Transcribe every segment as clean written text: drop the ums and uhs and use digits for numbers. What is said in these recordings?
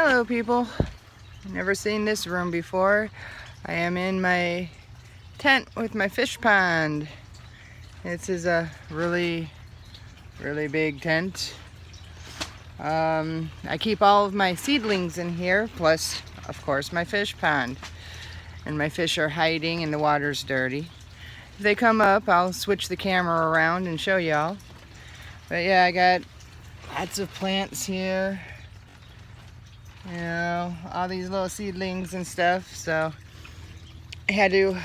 Hello people, never seen this room before. I am in my tent with my fish pond. This is a really big tent. I keep all of my seedlings in here, plus of course my fish pond. And my fish are hiding and the water's dirty. If they come up, I'll switch the camera around and show y'all. But yeah, I got lots of plants here. You know, all these little seedlings and stuff, so I had to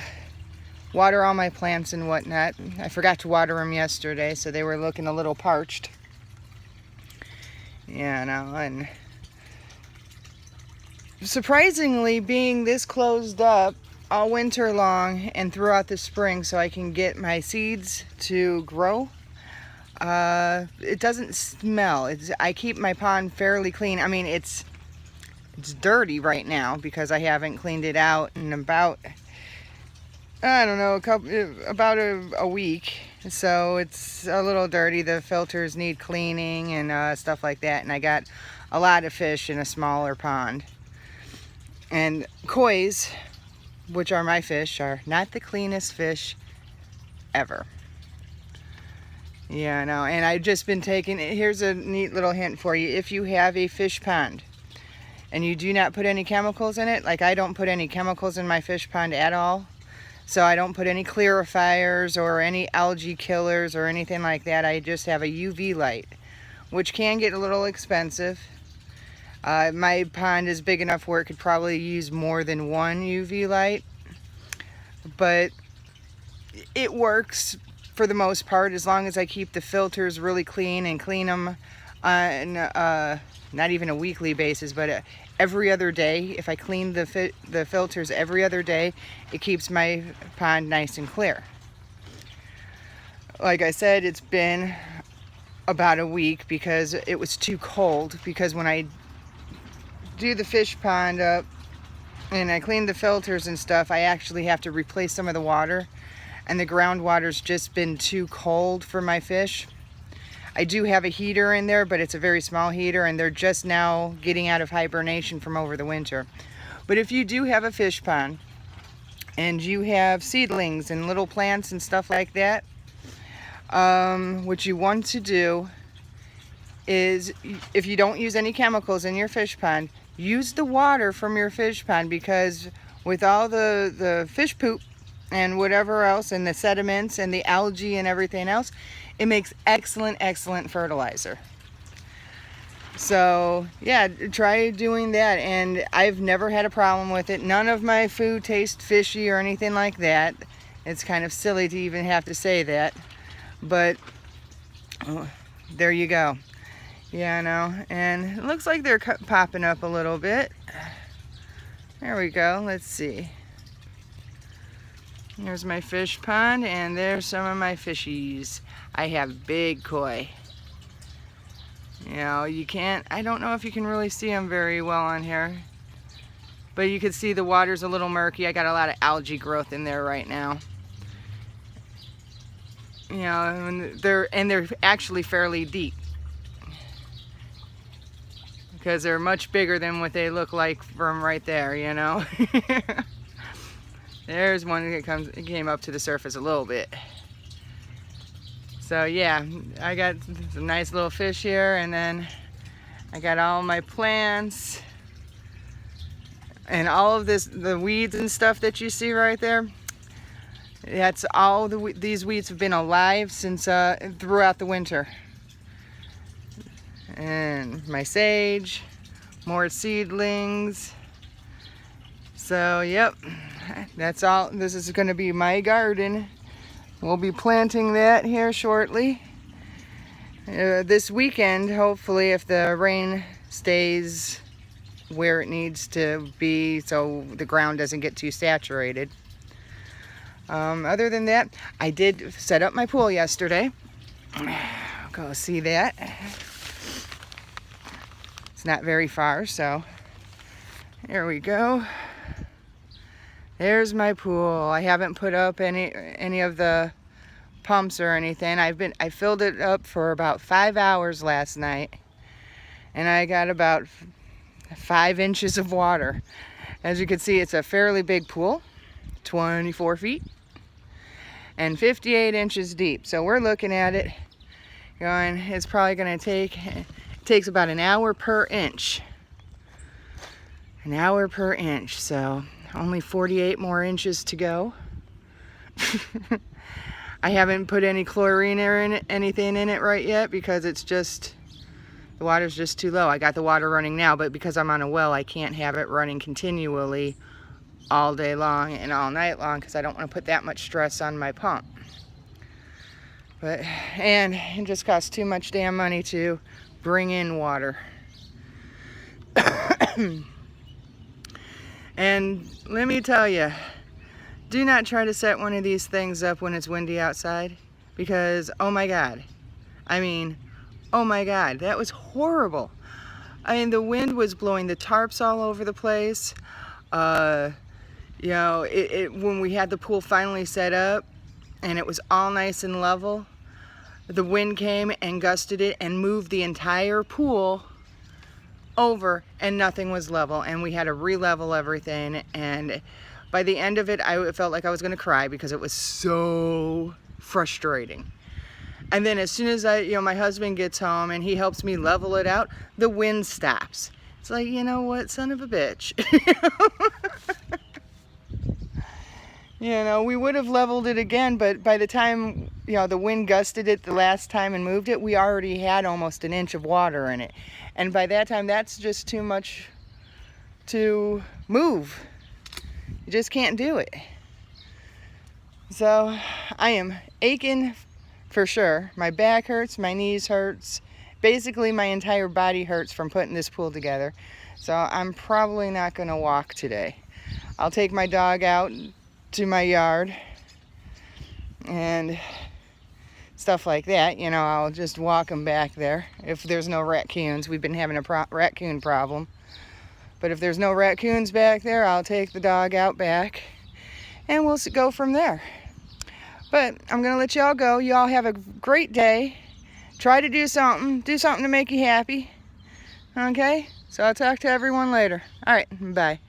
water all my plants and whatnot. I forgot to water them yesterday, so they were looking a little parched. Yeah, no, and surprisingly, being this closed up all winter long and throughout the spring so I can get my seeds to grow, it doesn't smell. I keep my pond fairly clean. I mean, it's dirty right now because I haven't cleaned it out in about, I don't know, about a week. So it's a little dirty. The filters need cleaning and stuff like that. And I got a lot of fish in a smaller pond. And koi's, which are my fish, are not the cleanest fish ever. Yeah, I know. And I've just been taking, here's a neat little hint for you. If you have a fish pond and you do not put any chemicals in it, like I don't put any chemicals in my fish pond at all. So I don't put any clarifiers or any algae killers or anything like that. I just have a UV light, which can get a little expensive. My pond is big enough where it could probably use more than one UV light, but it works for the most part as long as I keep the filters really clean and clean them on not even a weekly basis, but every other day. If I clean the filters every other day, it keeps my pond nice and clear. Like I said, it's been about a week because it was too cold, because when I do the fish pond up and I clean the filters and stuff, I actually have to replace some of the water, and the groundwater's just been too cold for my fish. I do have a heater in there, but it's a very small heater, and they're just now getting out of hibernation from over the winter. But if you do have a fish pond and you have seedlings and little plants and stuff like that, what you want to do is, if you don't use any chemicals in your fish pond, use the water from your fish pond, because with all the fish poop and whatever else and the sediments and the algae and everything else, it makes excellent fertilizer. So yeah, try doing that, and I've never had a problem with it. None of my food tastes fishy or anything like that. It's kind of silly to even have to say that, but there you go. Yeah, I know. And it looks like they're popping up a little bit. There we go. Let's see. Here's my fish pond, and there's some of my fishies. I have big koi. You know, you can't, I don't know if you can really see them very well on here, but you can see the water's a little murky. I got a lot of algae growth in there right now. You know, and they're actually fairly deep, because they're much bigger than what they look like from right there, you know. There's one that came up to the surface a little bit. So yeah, I got some nice little fish here, and then I got all my plants and all of the weeds and stuff that you see right there. That's all these weeds have been alive since throughout the winter. And my sage, more seedlings. So yep, that's all. This is going to be my garden. We'll be planting that here shortly. This weekend, hopefully, if the rain stays where it needs to be so the ground doesn't get too saturated. Other than that, I did set up my pool yesterday. Go see that. It's not very far, so here we go. There's my pool. I haven't put up any of the pumps or anything. I filled it up for about 5 hours last night, and I got about 5 inches of water. As you can see, it's a fairly big pool, 24 feet and 58 inches deep. So we're looking at it going, it's probably going to it takes about an hour per inch. An hour per inch, so only 48 more inches to go. I haven't put any chlorine or anything in it right yet because it's just, the water's just too low. I got the water running now, but because I'm on a well, I can't have it running continually all day long and all night long because I don't want to put that much stress on my pump. And it just costs too much damn money to bring in water. And let me tell you, do not try to set one of these things up when it's windy outside, because oh my God, I mean, oh my God, that was horrible. I mean, the wind was blowing the tarps all over the place. You know, when we had the pool finally set up and it was all nice and level, the wind came and gusted it and moved the entire pool over and nothing was level, and we had to re-level everything. And by the end of it, I felt like I was going to cry because it was so frustrating. And then as soon as my husband gets home and he helps me level it out, the wind stops. It's like, you know what, son of a bitch. You know, we would have leveled it again, but by the time, the wind gusted it the last time and moved it, we already had almost an inch of water in it. And by that time, that's just too much to move. You just can't do it. So I am aching for sure. My back hurts, my knees hurts. Basically, my entire body hurts from putting this pool together. So I'm probably not going to walk today. I'll take my dog out to my yard and stuff like that. I'll just walk him back there if there's no raccoons. We've been having a raccoon problem. But if there's no raccoons back there, I'll take the dog out back and we'll go from there. But I'm going to let y'all go. Y'all have a great day. Try to do something. Do something to make you happy. Okay? So I'll talk to everyone later. All right. Bye.